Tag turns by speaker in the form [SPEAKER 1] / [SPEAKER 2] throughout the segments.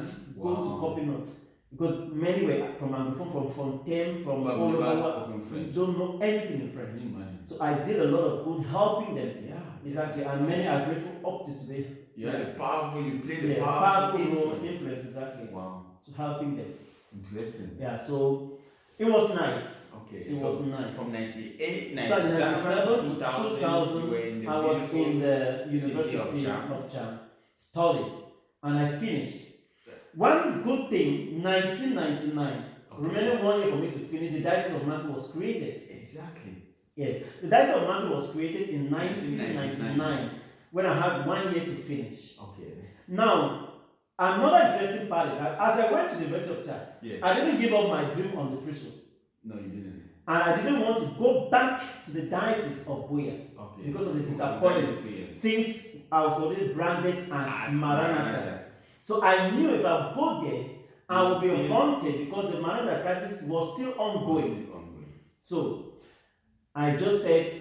[SPEAKER 1] and go to copy notes. Because many were from Anglophone, from Fontaine, from all over, don't know anything in French. So I did a lot of good helping them.
[SPEAKER 2] Yeah.
[SPEAKER 1] Exactly. And many are grateful up to today.
[SPEAKER 2] You played a powerful
[SPEAKER 1] influence, exactly.
[SPEAKER 2] Wow.
[SPEAKER 1] So helping them.
[SPEAKER 2] Interesting.
[SPEAKER 1] Yeah, so it was nice.
[SPEAKER 2] Okay.
[SPEAKER 1] It was nice.
[SPEAKER 2] From 98,
[SPEAKER 1] 97 to
[SPEAKER 2] 2000,
[SPEAKER 1] I was in the University of Cham studying, and I finished. One good thing, 1999, remaining 1 year for me to finish, the Diocese of Mamfe was created.
[SPEAKER 2] Exactly.
[SPEAKER 1] Yes, the Diocese of Mamfe was created in 1999 when I had 1 year to finish.
[SPEAKER 2] Okay.
[SPEAKER 1] Now, another interesting part is that as I went to the University of Chad, I didn't give up my dream on the priesthood.
[SPEAKER 2] No, you didn't.
[SPEAKER 1] And I didn't want to go back to the Diocese of Buea because of the disappointment, since I was already branded as Maranatha. So I knew if I go there, I would be haunted because the Maranatha crisis was still ongoing. So I just said,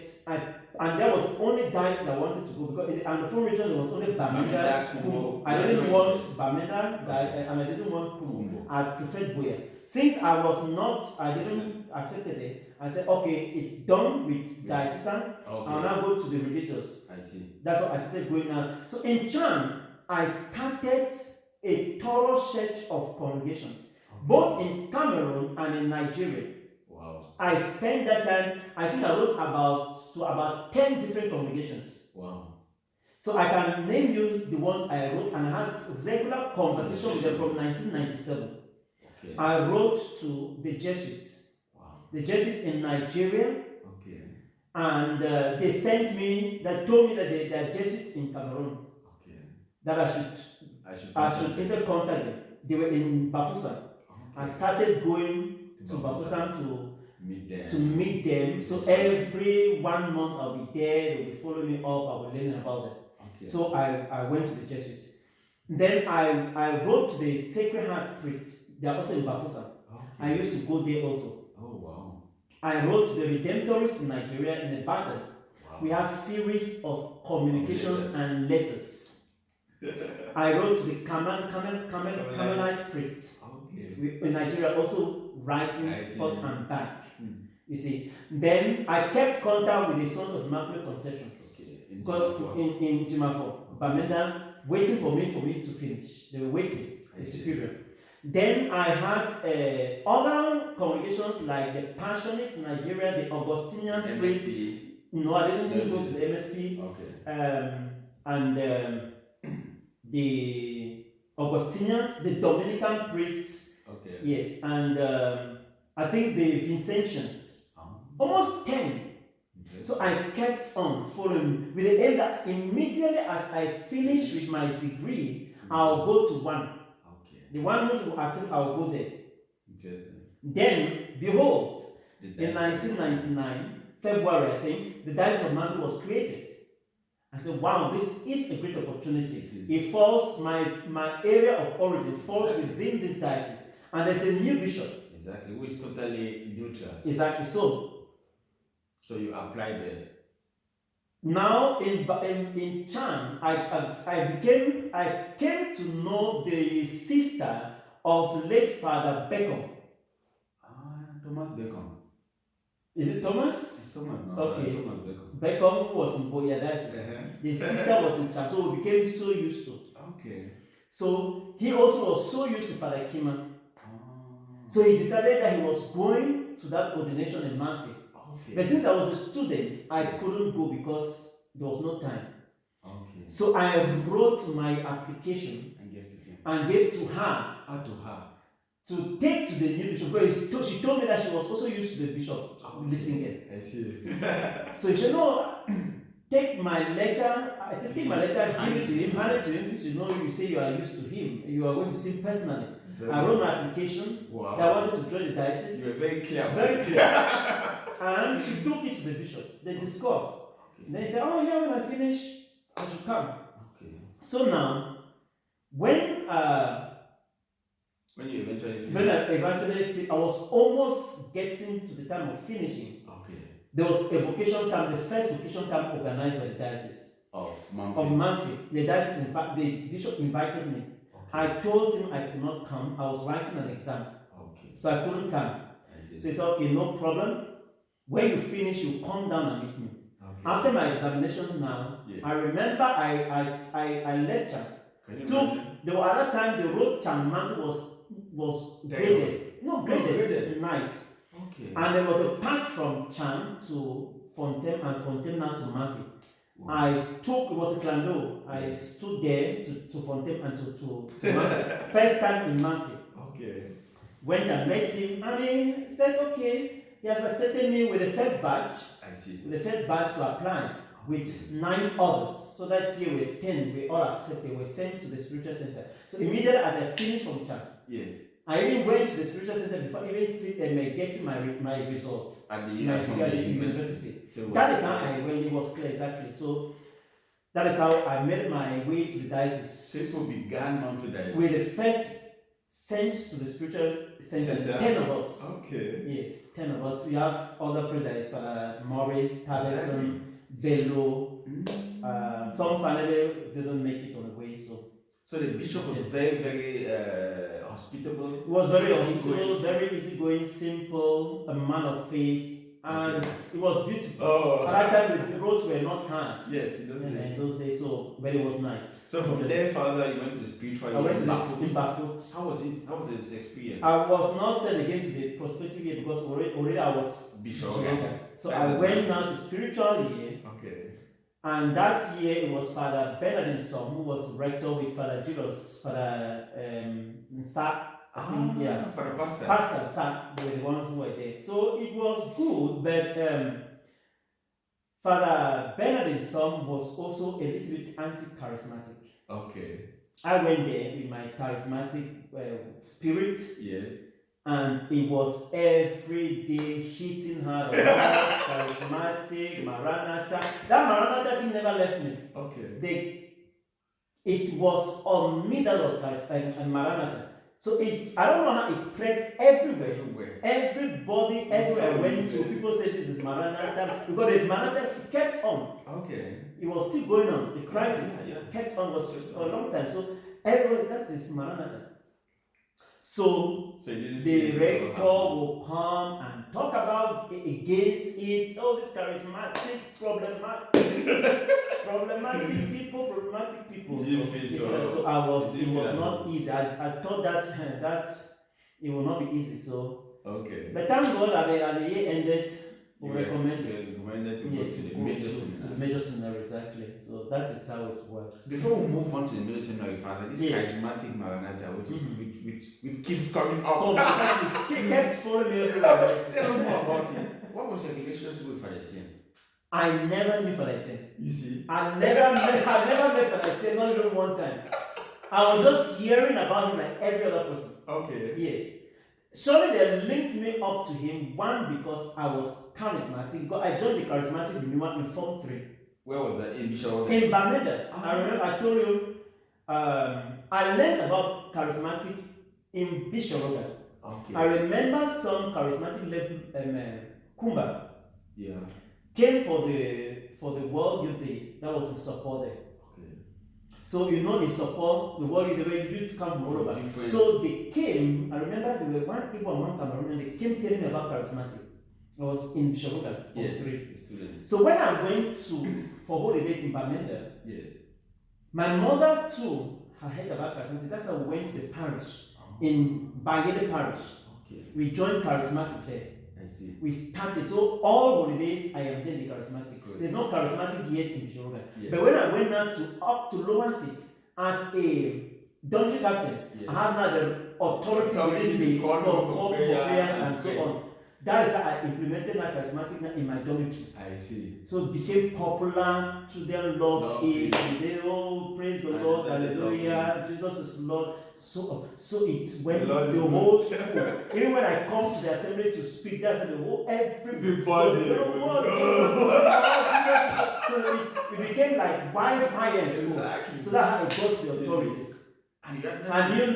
[SPEAKER 1] and there was only diocese I wanted to go, because in the Anglophone region there was only Bamenda, Kumbo. I didn't want Bamenda, and I didn't want Kumbo. I preferred Buea. Since I didn't accept it, I said, okay, it's done with diocesan, I'll now go to the religious.
[SPEAKER 2] I see.
[SPEAKER 1] That's what I started going on. So in Chan, I started a thorough search of congregations, both in Cameroon and in Nigeria.
[SPEAKER 2] Wow.
[SPEAKER 1] I spent that time, I think I wrote about 10 different congregations.
[SPEAKER 2] Wow.
[SPEAKER 1] So I can name you the ones I wrote, and I had regular conversations with them from 1997. Okay. I wrote to the Jesuits. Wow. The Jesuits in Nigeria. Okay. And they sent me, they told me that they are Jesuits in Cameroon. Okay. That I should instead contact them. They were in Bafusan. Okay. I started going to Bafusan to meet them. So every 1 month I'll be there, they'll be following me up, I'll be learning about them. Okay. So I went to the Jesuits. Then I wrote to the Sacred Heart priests. They are also in Bafusan. Okay. I used to go there also. Oh wow. I wrote to the Redemptorists in Nigeria in the battle. Wow. We had series of communications and letters. I wrote to the Carmelite priests. Okay. In Nigeria, also writing forth and back. You see. Then I kept contact with the Sons of Immaculate Conception. Okay. In Jimafo, Bamenda, waiting for me to finish. They were waiting, the superior. Then I had other congregations like the Passionists in Nigeria, the Augustinian priests. No, I didn't go to the MSP. Okay. And the Augustinians, the Dominican priests. Okay. Yes, and I think the Vincentians. Almost 10. So I kept on following with the aim that immediately as I finish with my degree, I'll go to one. Okay. The one which will attend, I'll go there. Interesting. Then, behold, in 1999, February, I think, the Diocese of Mamfe was created. I said, wow, this is a great opportunity. It falls, my area of origin falls within this diocese. And there's a new bishop.
[SPEAKER 2] Exactly, which is totally neutral.
[SPEAKER 1] Exactly,
[SPEAKER 2] So you applied there.
[SPEAKER 1] Now in Chan, I came to know the sister of late Father Beckham.
[SPEAKER 2] Thomas Beckham.
[SPEAKER 1] Is it Thomas?
[SPEAKER 2] It's Thomas, no.
[SPEAKER 1] Okay.
[SPEAKER 2] Thomas Beckham.
[SPEAKER 1] Beckham was in Buea Diocese. The sister was in Chan, so we became so used to.
[SPEAKER 2] Okay.
[SPEAKER 1] So he also was so used to Father Kima. So he decided that he was going to that ordination in Mamfe. Okay. But since I was a student, I couldn't go because there was no time. Okay. So I wrote my application and gave to her. To take to the new bishop. Because she told me that she was also used to the bishop listening.
[SPEAKER 2] I see.
[SPEAKER 1] So she said, no, take my letter. I said, take my letter, give it to him, hand it to him, since you say you are used to him. You are going to see him personally. I wrote my application. Wow. That I wanted to join the diocese.
[SPEAKER 2] You were very clear.
[SPEAKER 1] Very clear. And she took it to the bishop. They discussed. Okay. They said, oh yeah, when I finish, I should come. Okay. So now, when
[SPEAKER 2] you eventually
[SPEAKER 1] finished, I was almost getting to the time of finishing. Okay. There was a vocation camp, the first vocation camp organized by the diocese
[SPEAKER 2] of Mamfe.
[SPEAKER 1] The diocese, the bishop invited me. Okay. I told him I could not come. I was writing an exam.
[SPEAKER 2] Okay.
[SPEAKER 1] So I couldn't come. So he said, okay, no problem. When you finish, you come down and meet me. Okay. After my examinations now, yes. I remember I left Cham. The other time the road Cham Mamfe was graded. No, graded. Nice. Okay. And there was a path from Cham to Fontaine and Fontaine now to Mamfe. It was a clando. I stood there to Fontaine and to Mamfe. First time in Mamfe. Okay. Went and met him and he said, okay, he has accepted me with the first batch. I see. With the first batch to apply with 9 others. So that year we were 10, we all accepted, we were sent to the spiritual center. So immediately as I finished from Cham, yes. I even went to the spiritual center before even getting my results at the university. So that is how I went. It was clear exactly. So that is how I made my way to the diocese. People began Mamfe diocese with the first sent to the spiritual center. 10 of us. Okay. Yes, 10 of us. We have other priests like Maurice, Taliesin, Bello. Some finally didn't make it on the way. So the bishop was very, very hospitable. He was very hospitable, very easygoing, simple, a man of faith, and it was beautiful. Oh. At that time, the roads were not tight. Yes, in those days. So, but it was nice. So from there, Father, you went to the spiritual. I went to the barefoot. How was it? How was this experience? I was not sent again to the prospective year because already I was bishop. So I went now to spiritual year. Okay. And that year it was Father Bernardin Som who was rector with Father Julius, Father Sa. Father Pastor. Pastor Sa, they were the ones who were there. So it was good, but Father Bernardin Som was also a little bit anti-charismatic. Okay. I went there with my charismatic spirit. Yes. And it was every day hitting hard, charismatic, Maranatha. That Maranatha thing never left me. Okay. It was on me that was and Maranatha. So I don't know how it spread everywhere. Everybody, everywhere I went to, people said this is Maranatha. Because the Maranatha kept on. Okay. It was still going on. The crisis kept on was for a long time. So everybody, that is Maranatha. So the rector will come and talk about against it. Oh, this charismatic, problematic people. So I was. It was not easy. I thought that it will not be easy. So okay. But thank God at the year ended. We recommended to go to the major seminary, exactly. So that is how it works. Before we move on to the major seminary, Father, this charismatic Maranatha, which keeps coming up. Oh, exactly. Kept following me everywhere. Tell us more about it. What was your relationship with Father Etienne? I never knew Father Etienne. You see? I never met Father Etienne, not even one time. I was just hearing about him like every other person. Okay. Yes. Surely they linked me up to him, one because I was charismatic. I joined the charismatic renewal in Form 3. Where was that? In Bishop? In Bamenda. I remember I told you, I learned about charismatic in Bishop. Okay. I remember some charismatic Kumba came for the World Youth Day. That was in support there. So in support the world the way youth come from all over. So they came. I remember there were one people and one Cameroonian. They came telling me about charismatic. I was in Bishoruga for 3. So when I went for holidays in Bamenda, my mother too had heard about charismatic. That's how we went to the parish in Bayele Parish. Okay. We joined charismatic there. I see. We started. So all holidays I am there the charismatic. Good. There's no charismatic yet in Bishoruga. Yes. But when I went now up to lower seats as a dungeon captain, I have now the authority to the call for prayers and so on. That is how I implemented my charismatic in my dormitory. I see. So it became popular. Children loved it. They all praise the Lord, hallelujah. Jesus is Lord. So it went the whole school. Even when I come to the assembly to speak, that's the whole everybody. So it became like wildfire in school. Exactly. So that's how I got to the authorities. And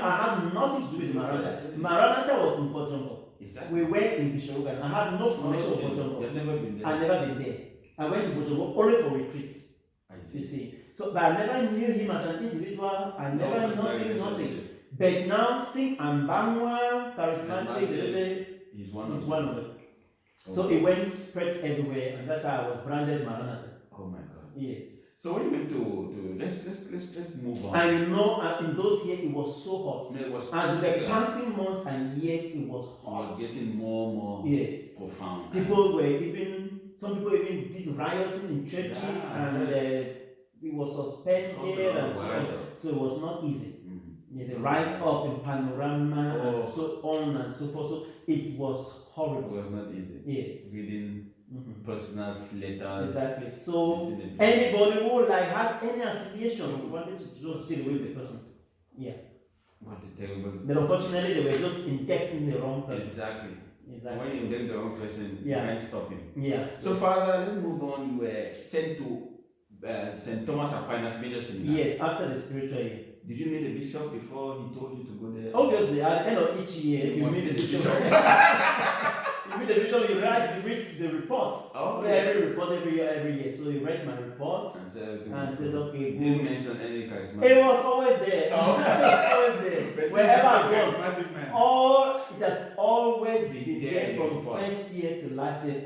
[SPEAKER 1] I had nothing to do with Maranatha. Maranatha was in Port Jungle. Exactly. We were in Bishoruga. I had no connection with Port Jungle. You've never been there. I've never been there. I went to Port Jungle only for retreats. You see. So, but I never knew him as an individual. I never nothing. But now, since I'm Bangwa, charismatic, they say
[SPEAKER 2] he's one
[SPEAKER 1] it's
[SPEAKER 2] of
[SPEAKER 1] one of them. So it went spread everywhere, and that's how I was branded Maranatha.
[SPEAKER 2] Oh my God.
[SPEAKER 1] Yes.
[SPEAKER 2] So when you went to let's move on.
[SPEAKER 1] And you know, in those years it was so hot.
[SPEAKER 2] It was
[SPEAKER 1] As the passing months and years, it was hot.
[SPEAKER 2] It was getting more and more profound.
[SPEAKER 1] Some people even did rioting in churches, and it was suspended and so on. So it was not easy. The write up in Panorama and so on and so forth. So it was horrible.
[SPEAKER 2] It was not easy.
[SPEAKER 1] Yes.
[SPEAKER 2] Reading personal letters.
[SPEAKER 1] Exactly. So anybody who had any affiliation wanted to just sit with the person. Yeah.
[SPEAKER 2] What a terrible.
[SPEAKER 1] But unfortunately, they were just indexing the wrong person.
[SPEAKER 2] Exactly.
[SPEAKER 1] Exactly.
[SPEAKER 2] When you index the wrong person, you can't stop him.
[SPEAKER 1] Yeah.
[SPEAKER 2] So Father, let's move on. You were sent to St. Thomas Aquinas Major Seminary.
[SPEAKER 1] Yes, after the spiritual year.
[SPEAKER 2] Did you meet the bishop before he told you to go there?
[SPEAKER 1] Obviously, at the end of each year, you meet the bishop. You meet the bishop, you read the report. Every report every year. So you read my report and said, okay,
[SPEAKER 2] you didn't mention any charismatic.
[SPEAKER 1] It was always there. It was always there. Wherever I go, it has always been there from first year to last year.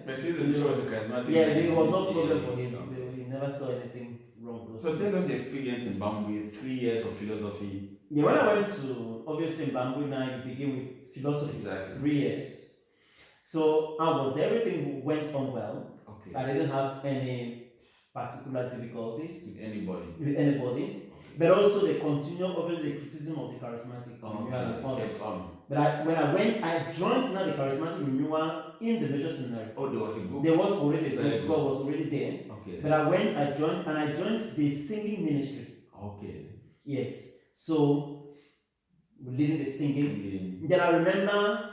[SPEAKER 2] But since the bishop was a charismatic,
[SPEAKER 1] there was no problem for him. He never saw anything wrong.
[SPEAKER 2] So tell us the experience in Bambui, 3 years of philosophy.
[SPEAKER 1] Yeah, when I went to, obviously in Bambui now, you begin with philosophy.
[SPEAKER 2] Exactly.
[SPEAKER 1] 3 years. So I was there, everything went on well.
[SPEAKER 2] Okay.
[SPEAKER 1] I didn't have any particular difficulties
[SPEAKER 2] with anybody.
[SPEAKER 1] Okay. But also they continue over the criticism of the charismatic renewal. But when I went, I joined now the charismatic renewal in the major seminary.
[SPEAKER 2] Oh, there was a group?
[SPEAKER 1] There was already a group. God was already there.
[SPEAKER 2] Okay.
[SPEAKER 1] But I joined the singing ministry.
[SPEAKER 2] Okay.
[SPEAKER 1] Yes. So we're leading the singing. Then I remember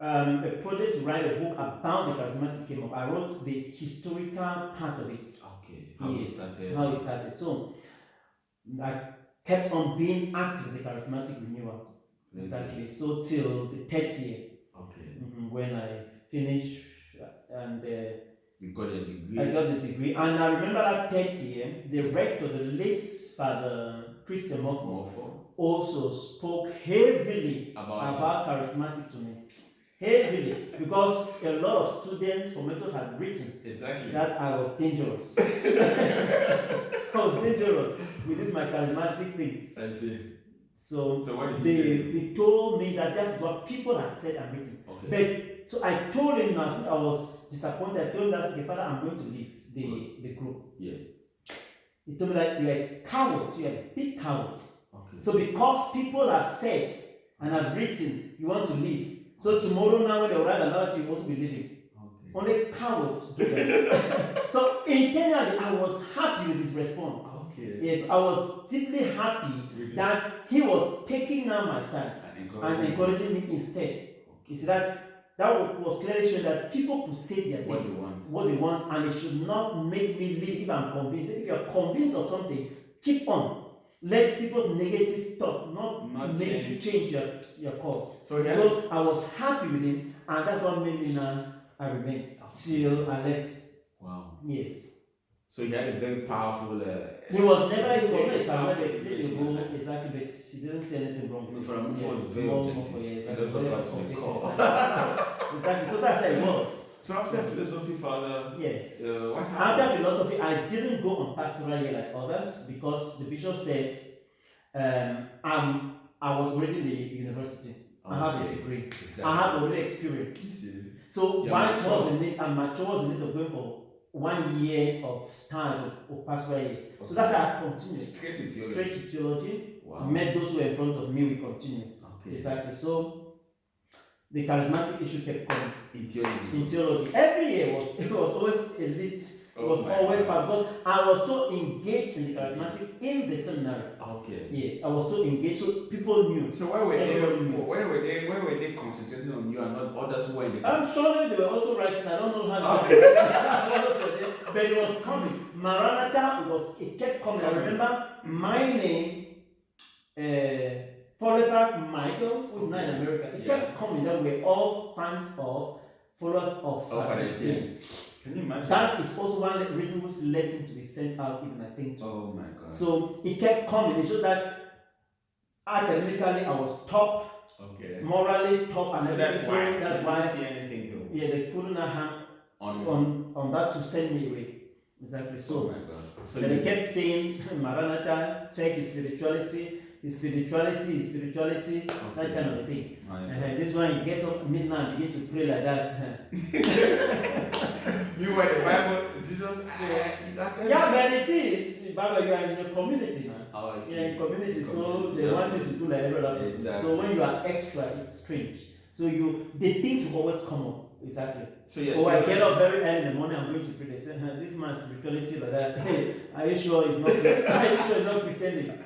[SPEAKER 1] a project to write a book about the charismatic came up. I wrote the historical part of it.
[SPEAKER 2] Okay.
[SPEAKER 1] How it started. So I kept on being active in the charismatic renewal. Exactly. So till the 3rd year.
[SPEAKER 2] Okay.
[SPEAKER 1] When I finished and
[SPEAKER 2] you got a degree.
[SPEAKER 1] I got the degree, and I remember that 3rd year, the rector, the late Father Christian Mamfe, also spoke heavily about charismatic to me. Heavily, because a lot of students, formators had written that I was dangerous. I was dangerous with this my charismatic things.
[SPEAKER 2] I see.
[SPEAKER 1] So
[SPEAKER 2] what
[SPEAKER 1] did they told me that that's what people had said and written.
[SPEAKER 2] Okay.
[SPEAKER 1] So I told him now, since I was disappointed, I told him that, okay, Father, I'm going to leave the group.
[SPEAKER 2] Yes.
[SPEAKER 1] He told me that you are a coward, you are a big coward.
[SPEAKER 2] Okay.
[SPEAKER 1] So because people have said and have written, you want to leave. So tomorrow now when they write another thing, you also be leaving. Okay. Only cowards do that. So internally, I was happy with his response.
[SPEAKER 2] Okay.
[SPEAKER 1] Yes, I was deeply happy that he was taking now my side and encouraging me instead. Okay. You see that was clearly showing that people could say their things, what they want, and it should not make me leave if I'm convinced. If you're convinced of something, keep on. Let people's negative thought not make you change your course. So I was happy with him, and that's what made me now I remained till I left.
[SPEAKER 2] Wow.
[SPEAKER 1] Yes.
[SPEAKER 2] So he had a very powerful.
[SPEAKER 1] He was never exactly, but he didn't say anything wrong. Exactly. So that's how it was.
[SPEAKER 2] So after philosophy, Father.
[SPEAKER 1] Yes.
[SPEAKER 2] What happened?
[SPEAKER 1] After philosophy, I didn't go on pastoral year like others because the bishop said, I was already in the university. I have a degree. Exactly. I have already experience. So why was the need? And mature was the need of going for 1 year of stage of pastoral year. Okay. So that's how I continued. Straight to theology. Wow. Met those who were in front of me, we continued. Okay. Exactly. So the charismatic issue kept coming. In theology. Every year it was always a list. It was always part because I was so engaged in the charismatic in the seminary. Okay. Yes, I was so engaged, so people knew.
[SPEAKER 2] So why were they concentrating on you and not others who were in the
[SPEAKER 1] I'm sure they were also writing. I don't know how they but it was coming. Maranatha it kept coming. I remember my name, Ngolefac Michael, who is now in America. It kept coming that we're all fans of followers of
[SPEAKER 2] Valerian. Can you imagine?
[SPEAKER 1] That is also one reason which led him to be sent out, even I think.
[SPEAKER 2] Oh my God.
[SPEAKER 1] So it kept coming. It shows that Academically, I was top.
[SPEAKER 2] Okay.
[SPEAKER 1] Morally top, and
[SPEAKER 2] So
[SPEAKER 1] everything.
[SPEAKER 2] that's
[SPEAKER 1] So
[SPEAKER 2] why.
[SPEAKER 1] that's
[SPEAKER 2] Didn't
[SPEAKER 1] why.
[SPEAKER 2] see anything though.
[SPEAKER 1] Yeah, they couldn't have on that to send me away. Exactly.
[SPEAKER 2] Oh
[SPEAKER 1] So,
[SPEAKER 2] my God. So
[SPEAKER 1] they kept saying, Maranatha, check his spirituality, that kind of a thing. This one, he gets up at midnight and begin to pray like that.
[SPEAKER 2] You were the Bible, Jesus.
[SPEAKER 1] Yeah, but it is. Bible, you are in a community, man.
[SPEAKER 2] Oh, I see.
[SPEAKER 1] Yeah, in community, so they
[SPEAKER 2] yeah.
[SPEAKER 1] want you to do like every other person.
[SPEAKER 2] Exactly.
[SPEAKER 1] So when you are extra, it's strange. So the things will always come up. Exactly.
[SPEAKER 2] So yeah.
[SPEAKER 1] Or I get up very early in the morning, I'm going to pray. They say, this man's spirituality like that. Hey, are you sure he's not? Are you sure he's not pretending?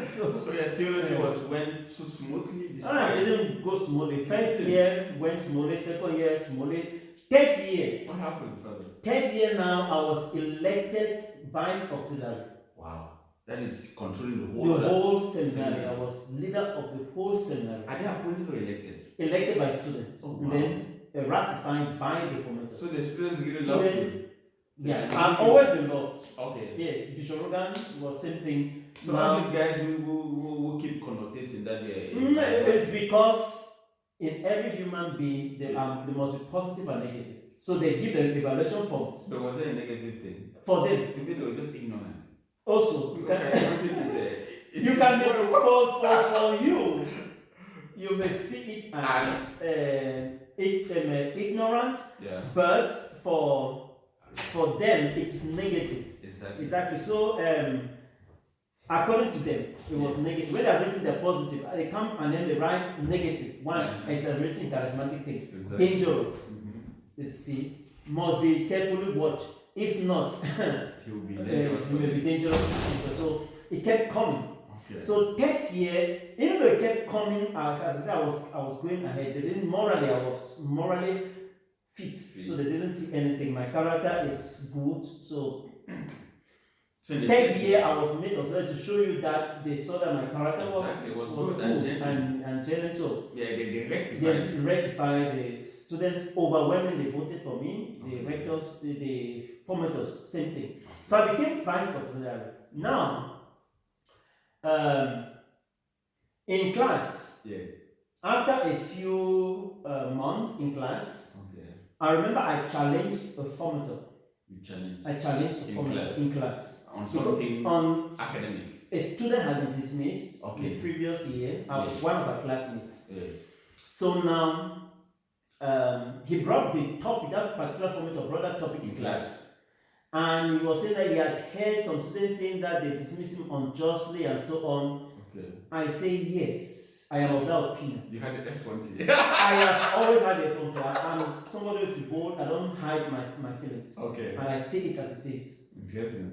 [SPEAKER 1] so
[SPEAKER 2] your theology went so smoothly.
[SPEAKER 1] It didn't go smoothly. First year went smoothly. Second year smoothly. Third year.
[SPEAKER 2] What happened, Father?
[SPEAKER 1] Third year now, I was elected vice auxiliary.
[SPEAKER 2] Wow. That is controlling the
[SPEAKER 1] whole seminary. I was leader of the whole seminary.
[SPEAKER 2] Are they appointed or elected?
[SPEAKER 1] Elected by students.
[SPEAKER 2] Oh, wow.
[SPEAKER 1] And then ratified by the formators.
[SPEAKER 2] So the students really love you?
[SPEAKER 1] Yeah, I've always been loved.
[SPEAKER 2] Okay.
[SPEAKER 1] Yes, Bishop Rogan was same thing.
[SPEAKER 2] So all these guys who keep connotating that way.
[SPEAKER 1] It's because in every human being there must be positive and negative. So they give them evaluation forms.
[SPEAKER 2] But was there a negative thing?
[SPEAKER 1] For them.
[SPEAKER 2] To me they were just ignorant.
[SPEAKER 1] Also, you can
[SPEAKER 2] you
[SPEAKER 1] can be for you may see it as ignorant,
[SPEAKER 2] yeah.
[SPEAKER 1] But for them it is negative. Exactly. So according to them, it was negative. When they're written the positive, they come and then they write negative. One, exaggerating charismatic things.
[SPEAKER 2] Exactly.
[SPEAKER 1] Dangerous. You see, must be carefully watched. If not,
[SPEAKER 2] he will be
[SPEAKER 1] dangerous. So it kept coming.
[SPEAKER 2] Okay.
[SPEAKER 1] So third year, even though it kept coming, as I said, I was going ahead. They didn't morally. I was morally fit, so they didn't see anything. My character is good, so. Third year, I was made also to show you that they saw that my character was good and genuine. So
[SPEAKER 2] they
[SPEAKER 1] rectified. The students overwhelmingly voted for me. The rectors, the formators, same thing. So I became vice auxiliary. Now, in class, after a few months in class, I remember I challenged a formator. I challenged a formator in class.
[SPEAKER 2] On something academic.
[SPEAKER 1] A student had been dismissed the previous year, one of our classmates. So now he brought the topic, that particular formator brought that topic in class. And he was saying that he has heard some students saying that they dismiss him unjustly and so on. I say yes, I am of that opinion.
[SPEAKER 2] You had the effrontery.
[SPEAKER 1] I have always had the effrontery. I'm somebody who is bold. I don't hide my feelings. And I say it as it is.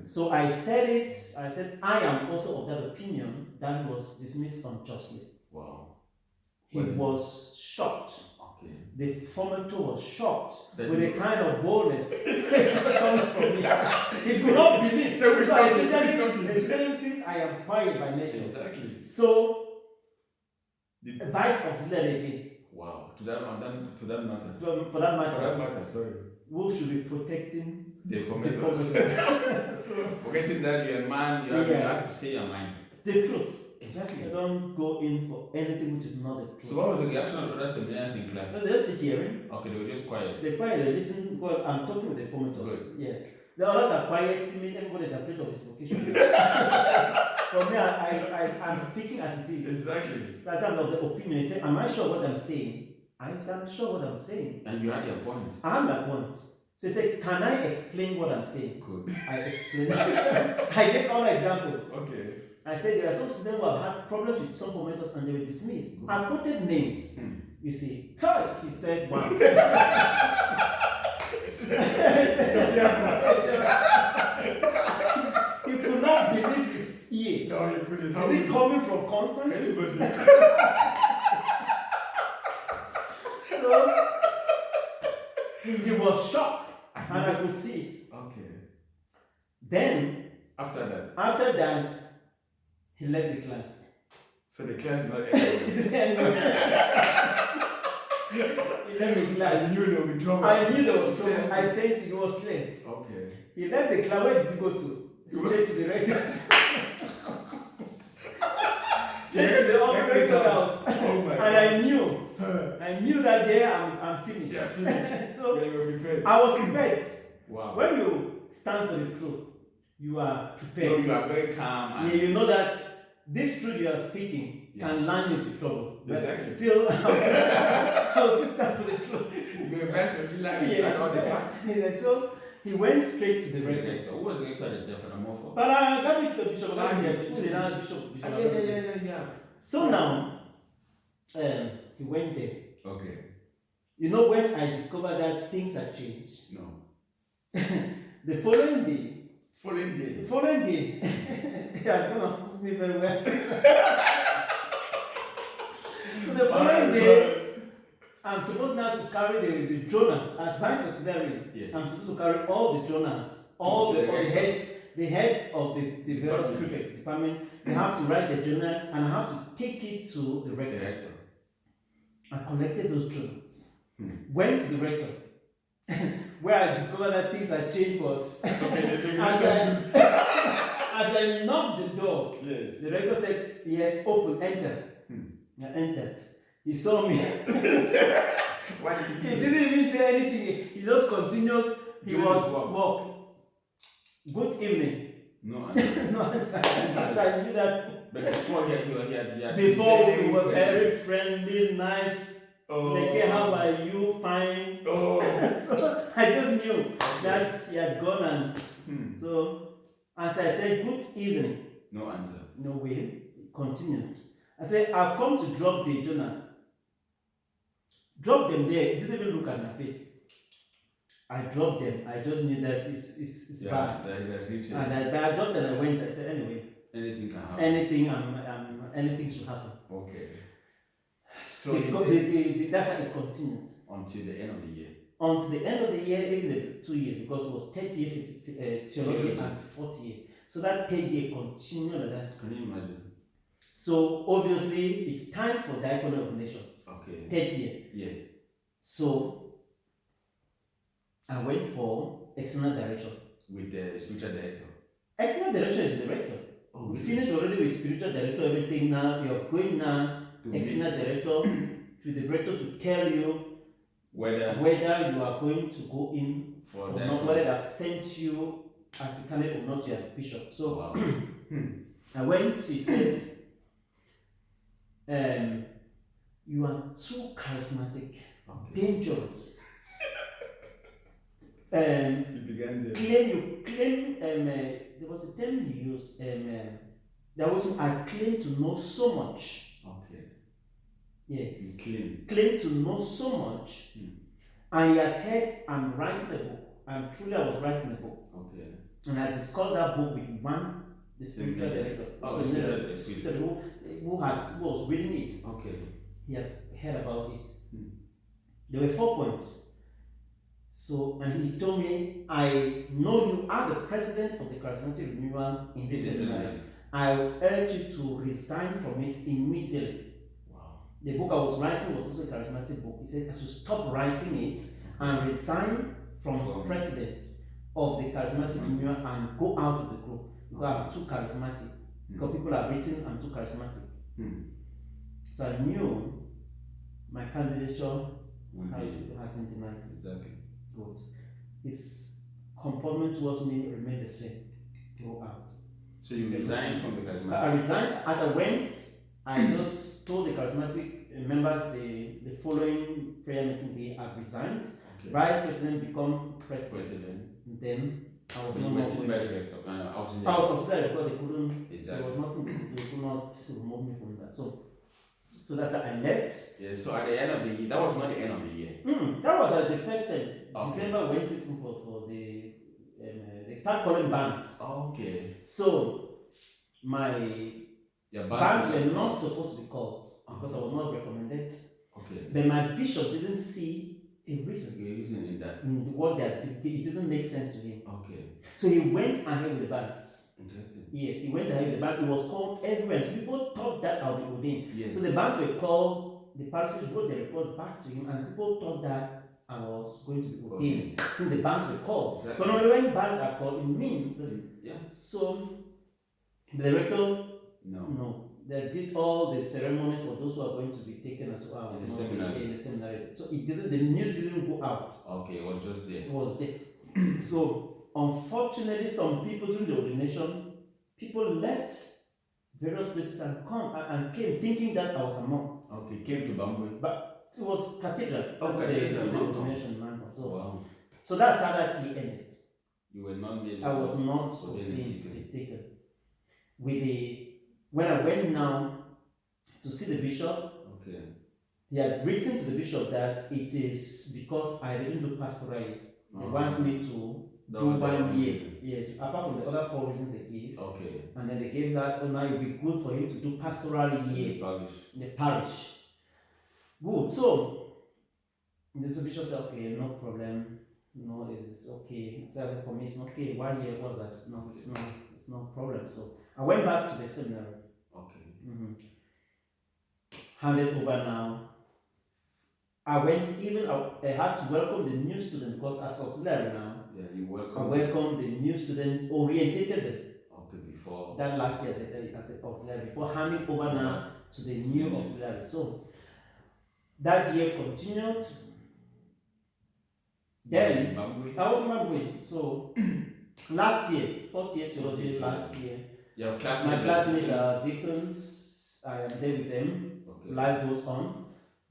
[SPEAKER 1] So I said it. I said I am also of that opinion that he was dismissed unjustly.
[SPEAKER 2] Wow.
[SPEAKER 1] He was shocked. The formator was shocked with a kind of boldness coming from me. He could not believe. Especially since I am quiet by nature. So vice auxiliary again.
[SPEAKER 2] Wow. To that matter.
[SPEAKER 1] For that matter.
[SPEAKER 2] Sorry.
[SPEAKER 1] Who should be protecting
[SPEAKER 2] the formators? So forgetting that you're a man, you have to say your mind.
[SPEAKER 1] It's the truth.
[SPEAKER 2] Exactly.
[SPEAKER 1] You don't go in for anything which is not the truth.
[SPEAKER 2] So what was the reaction of the other seminarians in class?
[SPEAKER 1] So they just sit hearing.
[SPEAKER 2] Okay, they were just quiet.
[SPEAKER 1] They're quiet, they listen. I'm talking with the formator.
[SPEAKER 2] Good.
[SPEAKER 1] Yeah. The others are quiet, timid, everybody's afraid of his vocation. For me, I'm speaking as it is.
[SPEAKER 2] Exactly.
[SPEAKER 1] So I said, I'm of the opinion. He said, am I sure what I'm saying? I said, I'm sure what I'm saying.
[SPEAKER 2] And you had your points.
[SPEAKER 1] I had my points. So he said, can I explain what I'm saying?
[SPEAKER 2] Good.
[SPEAKER 1] I explained. I gave all examples.
[SPEAKER 2] Okay.
[SPEAKER 1] I said there are some students who have had problems with some formators and they were dismissed. I quoted names. You see. He said, wow. He could not believe his ears.
[SPEAKER 2] No, he couldn't.
[SPEAKER 1] Is it coming from Constant? So he was shocked and I could see it. Then
[SPEAKER 2] after
[SPEAKER 1] that he left the class.
[SPEAKER 2] So the class is not
[SPEAKER 1] He left the class.
[SPEAKER 2] I knew there would be trouble.
[SPEAKER 1] I knew there was trouble. I sensed it was clear. He left the class. Where did he go to? Straight to the rectors. Straight to the office. knew that day I'm finished.
[SPEAKER 2] Yeah, finished.
[SPEAKER 1] So
[SPEAKER 2] Yeah, you were prepared.
[SPEAKER 1] I was prepared.
[SPEAKER 2] Wow.
[SPEAKER 1] When you stand for the truth, you are prepared.
[SPEAKER 2] No, you are very calm. And
[SPEAKER 1] you know that this truth you are speaking can land you into trouble. But
[SPEAKER 2] Exactly.
[SPEAKER 1] still, I was still stand for the truth.
[SPEAKER 2] you were very like
[SPEAKER 1] Yes,
[SPEAKER 2] all the facts.
[SPEAKER 1] yes. So he went straight to the rector.
[SPEAKER 2] Who was the rector for the Mamfe?
[SPEAKER 1] But Gabi to Bishop Valerian,
[SPEAKER 2] yes,
[SPEAKER 1] who's the now Bishop
[SPEAKER 2] Yeah.
[SPEAKER 1] Valerian. So now, he went there.
[SPEAKER 2] Okay.
[SPEAKER 1] You know when I discovered that things had changed?
[SPEAKER 2] No.
[SPEAKER 1] The following day,
[SPEAKER 2] Following
[SPEAKER 1] they are gonna cook me very well. So the following day, I'm supposed now to carry the journals as vice auxiliary.
[SPEAKER 2] Yes.
[SPEAKER 1] I'm supposed to carry all the journals, all the heads of the various prefect department. They have to write the journals, and I have to take it to the rector. I collected those journals. Went to the rector. Where I discovered that things had changed was as I knocked the door,
[SPEAKER 2] yes.
[SPEAKER 1] the rector said, "Yes, open, enter." I entered. He saw me.
[SPEAKER 2] Why did
[SPEAKER 1] He didn't even say anything. He just continued. He was walk. Good evening.
[SPEAKER 2] No,
[SPEAKER 1] No answer. And I knew that.
[SPEAKER 2] But before you were here.
[SPEAKER 1] Before we were very friendly, nice.
[SPEAKER 2] Oh.
[SPEAKER 1] Leke, how are you? Fine.
[SPEAKER 2] Oh.
[SPEAKER 1] So I just knew that he had gone, and so as I said, good evening.
[SPEAKER 2] No answer.
[SPEAKER 1] No way. He continued. I said, I've come to drop the journals. Drop them there. He didn't even look at my face. I dropped them. I just knew that it's bad. And I dropped them. I went. I said, anyway,
[SPEAKER 2] anything can happen.
[SPEAKER 1] Anything should happen.
[SPEAKER 2] Okay. So
[SPEAKER 1] that's how it continued
[SPEAKER 2] until the end of the year.
[SPEAKER 1] Until the end of the year, even the 2 years, because it was 30 year theology and 40 year. So that 3rd year continued like that.
[SPEAKER 2] Can you imagine?
[SPEAKER 1] So obviously, it's time for diaconal ordination.
[SPEAKER 2] Okay.
[SPEAKER 1] 3rd year.
[SPEAKER 2] Yes.
[SPEAKER 1] So I went for external direction.
[SPEAKER 2] With the spiritual director.
[SPEAKER 1] External direction is the director.
[SPEAKER 2] Oh,
[SPEAKER 1] we finished already with spiritual director, everything now. You're going now, external director, to the director to tell you whether you are going to go in or not, whether I've sent you as a candidate or not, you are bishop. So
[SPEAKER 2] wow.
[SPEAKER 1] I went, she said, you are too charismatic, dangerous.
[SPEAKER 2] You began there.
[SPEAKER 1] There was a term he used, I claim to know so much.
[SPEAKER 2] Okay.
[SPEAKER 1] Yes.
[SPEAKER 2] You
[SPEAKER 1] claim to know so much. And he has heard I'm writing a book. And truly I was writing a book.
[SPEAKER 2] Okay.
[SPEAKER 1] And I discussed that book with the spiritual director. Who was reading it.
[SPEAKER 2] Okay.
[SPEAKER 1] He had heard about it. There were 4 points. So, and he told me, I know you are the president of the charismatic renewal in this seminary. I urge you to resign from it immediately. Wow. The book I was writing was also a charismatic book. He said I should stop writing it and resign from president of the charismatic renewal and go out of the group because I'm too charismatic. Because people have written I'm too charismatic. So I knew my candidature has been denied.
[SPEAKER 2] Exactly.
[SPEAKER 1] Good. His comportment towards me remained the same throughout.
[SPEAKER 2] So you resigned from the charismatic?
[SPEAKER 1] I resigned. As I went, I just told the charismatic members the following prayer meeting day I resigned. Okay. Vice president become president. Then I was no more going. I was considered because they couldn't. Exactly. There was nothing. They could not remove me from that. So that's how I left.
[SPEAKER 2] Yeah. So at the end of the year, that was not the end of the year.
[SPEAKER 1] That was at the first time. Okay. December went in for the they start calling bands.
[SPEAKER 2] Okay.
[SPEAKER 1] So my bands were not supposed to be called because I was not recommended. Okay. But my bishop didn't see a reason.
[SPEAKER 2] A reason in that.
[SPEAKER 1] What they did, it didn't make sense to him.
[SPEAKER 2] Okay.
[SPEAKER 1] So he went ahead with the bands.
[SPEAKER 2] Interesting.
[SPEAKER 1] Yes, he went ahead with the band. It was called everywhere. So people thought that I'll be ordained.
[SPEAKER 2] Yes.
[SPEAKER 1] So the bands were called. The parishes wrote a report back to him, and people thought that I was going to be ordained since the bands were called. Exactly. But normally when bands are called, it means that. Yeah. So the director, no, They did all the ceremonies for those who are going to be taken as well.
[SPEAKER 2] In the seminary.
[SPEAKER 1] In the seminary. So it didn't. The news didn't go out.
[SPEAKER 2] Okay, it was just there.
[SPEAKER 1] It was there. So unfortunately, some people during the ordination, people left various places and came thinking that I was a monk.
[SPEAKER 2] Okay, came to Bangui.
[SPEAKER 1] But it was cathedral.
[SPEAKER 2] Oh,
[SPEAKER 1] the
[SPEAKER 2] cathedral.
[SPEAKER 1] ordination Mamfe. So,
[SPEAKER 2] Wow.
[SPEAKER 1] so that's how that tea ended.
[SPEAKER 2] You were not made.
[SPEAKER 1] I was not taken. When I went now to see the bishop,
[SPEAKER 2] okay,
[SPEAKER 1] he had written to the bishop that it is because I didn't do pastoral year. They want me to do 1 year. Yes, apart from the other 4 reasons they gave.
[SPEAKER 2] Okay.
[SPEAKER 1] And then they gave that, oh, now it would be good for him to do pastoral year in the parish. Good. So the bishop said, okay, no problem. No, it's okay. So for me, it's okay. 1 year was that? No, it's no problem. So I went back to the seminary.
[SPEAKER 2] Okay.
[SPEAKER 1] Handed over now. I had to welcome the new student because as auxiliary now.
[SPEAKER 2] Yeah, you welcome.
[SPEAKER 1] I welcomed the new student, orientated them.
[SPEAKER 2] Okay, before.
[SPEAKER 1] That last year as an auxiliary, before handing over now to the new auxiliary. So that year continued. Then I was in Mamfe. So last year, 4th year theology, last year.
[SPEAKER 2] Your
[SPEAKER 1] My classmates are deacons. I am there with them.
[SPEAKER 2] Okay.
[SPEAKER 1] Life goes on.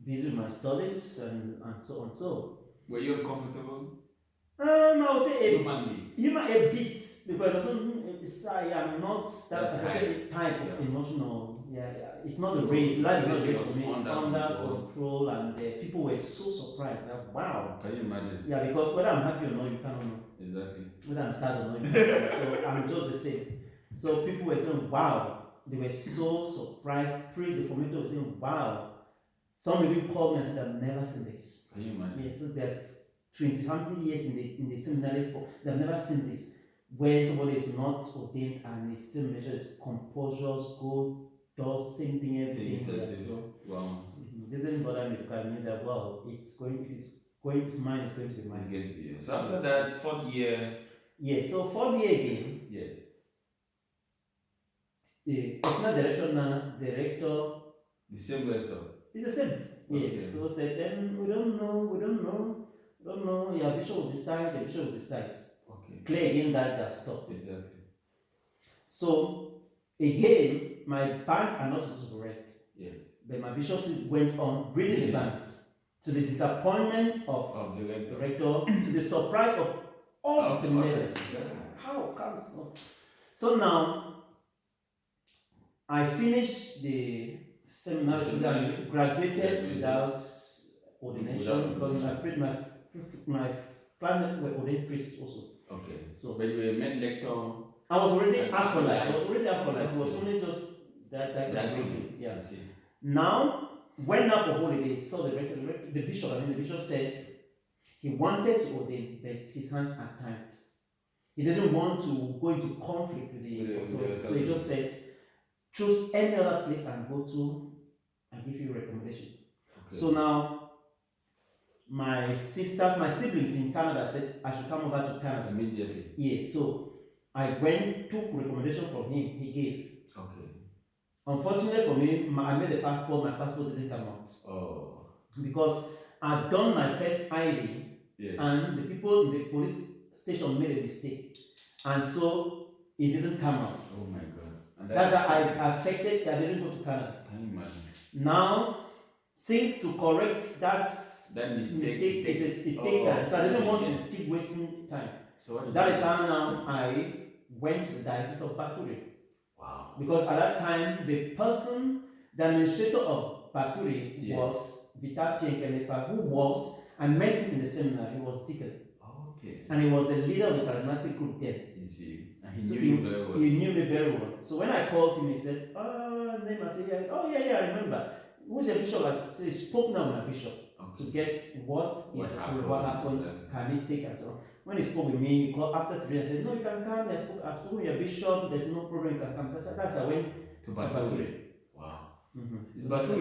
[SPEAKER 1] Busy with my studies and so on. So
[SPEAKER 2] were you uncomfortable?
[SPEAKER 1] I would say
[SPEAKER 2] a
[SPEAKER 1] bit because I am not that type of emotional. Yeah, it's not the race. Life is not race for me. Under control, and people were so surprised that wow.
[SPEAKER 2] Can you imagine?
[SPEAKER 1] Yeah, because whether I'm happy or not, you cannot know.
[SPEAKER 2] Exactly.
[SPEAKER 1] Whether I'm sad or not, you cannot know. So I'm just the same. So people were saying wow. They were so surprised. Priest, the formator was saying wow. Some even called me and said, I've never seen this.
[SPEAKER 2] Can you imagine?
[SPEAKER 1] Yes, so they're 20-something years in the seminary, they've never seen this. Where somebody is not ordained and he still measures composures, does same thing, everything. So,
[SPEAKER 2] wow.
[SPEAKER 1] It didn't bother me because I knew that, well, his mind is going to be mine.
[SPEAKER 2] It's going to be. So after that, 4th year.
[SPEAKER 1] Yes, so 4th year again.
[SPEAKER 2] Yes.
[SPEAKER 1] The personal director.
[SPEAKER 2] The same director.
[SPEAKER 1] It's the same. Yes. Okay. So said then we don't know. Yeah, bishop will decide. The bishop will decide.
[SPEAKER 2] Okay.
[SPEAKER 1] Clear again that stopped.
[SPEAKER 2] Exactly.
[SPEAKER 1] So again, my bands are not supposed to be read.
[SPEAKER 2] Yes.
[SPEAKER 1] But my bishops went on reading the bands to the disappointment of the rector, to the surprise of all the seminaries.
[SPEAKER 2] Exactly.
[SPEAKER 1] How comes not? So now I finished the seminary, graduated without ordination because I prayed my classmates were ordained priests also.
[SPEAKER 2] Okay.
[SPEAKER 1] So
[SPEAKER 2] but you were made lector.
[SPEAKER 1] I was already acolyte. It was only just that graduating. Yeah.
[SPEAKER 2] I see.
[SPEAKER 1] Now, went out for holidays, saw the bishop said he wanted to ordain, but his hands are tied. He didn't want to go into conflict with the authority. So he just said, choose any other place and go to and give you a recommendation. Okay. So now my siblings in Canada said I should come over to Canada.
[SPEAKER 2] Immediately.
[SPEAKER 1] Yes, so I went, took recommendation from him, he gave.
[SPEAKER 2] Okay.
[SPEAKER 1] Unfortunately for me, I made the passport, my passport didn't come out.
[SPEAKER 2] Oh.
[SPEAKER 1] Because I'd done my first ID, and the people in the police station made a mistake. And so it didn't come out.
[SPEAKER 2] Oh my God. And
[SPEAKER 1] that's how I affected, I didn't go to Canada.
[SPEAKER 2] Can you imagine?
[SPEAKER 1] Now, since to correct that mistake it takes time. So I didn't want to keep wasting time. So that is how now I went to the diocese of Baturi.
[SPEAKER 2] Wow.
[SPEAKER 1] Because at that time, the administrator of Baturi was Leke Ngolefac, who was, and met him in the seminary, he was deacon.
[SPEAKER 2] Okay.
[SPEAKER 1] And he was the leader of the charismatic group then.
[SPEAKER 2] You see. And he knew you very well.
[SPEAKER 1] He knew me very well. So when I called him, he said, name. I said, yeah, I remember. Who's your bishop? So he spoke now with my bishop to get what happened, can he take and so on. When he spoke with me, he called after 3 and said, no, you can come. I've spoken with your bishop, there's no problem, you can come. That's how I went to Baturi.
[SPEAKER 2] Wow.
[SPEAKER 1] Mm-hmm.
[SPEAKER 2] Baturi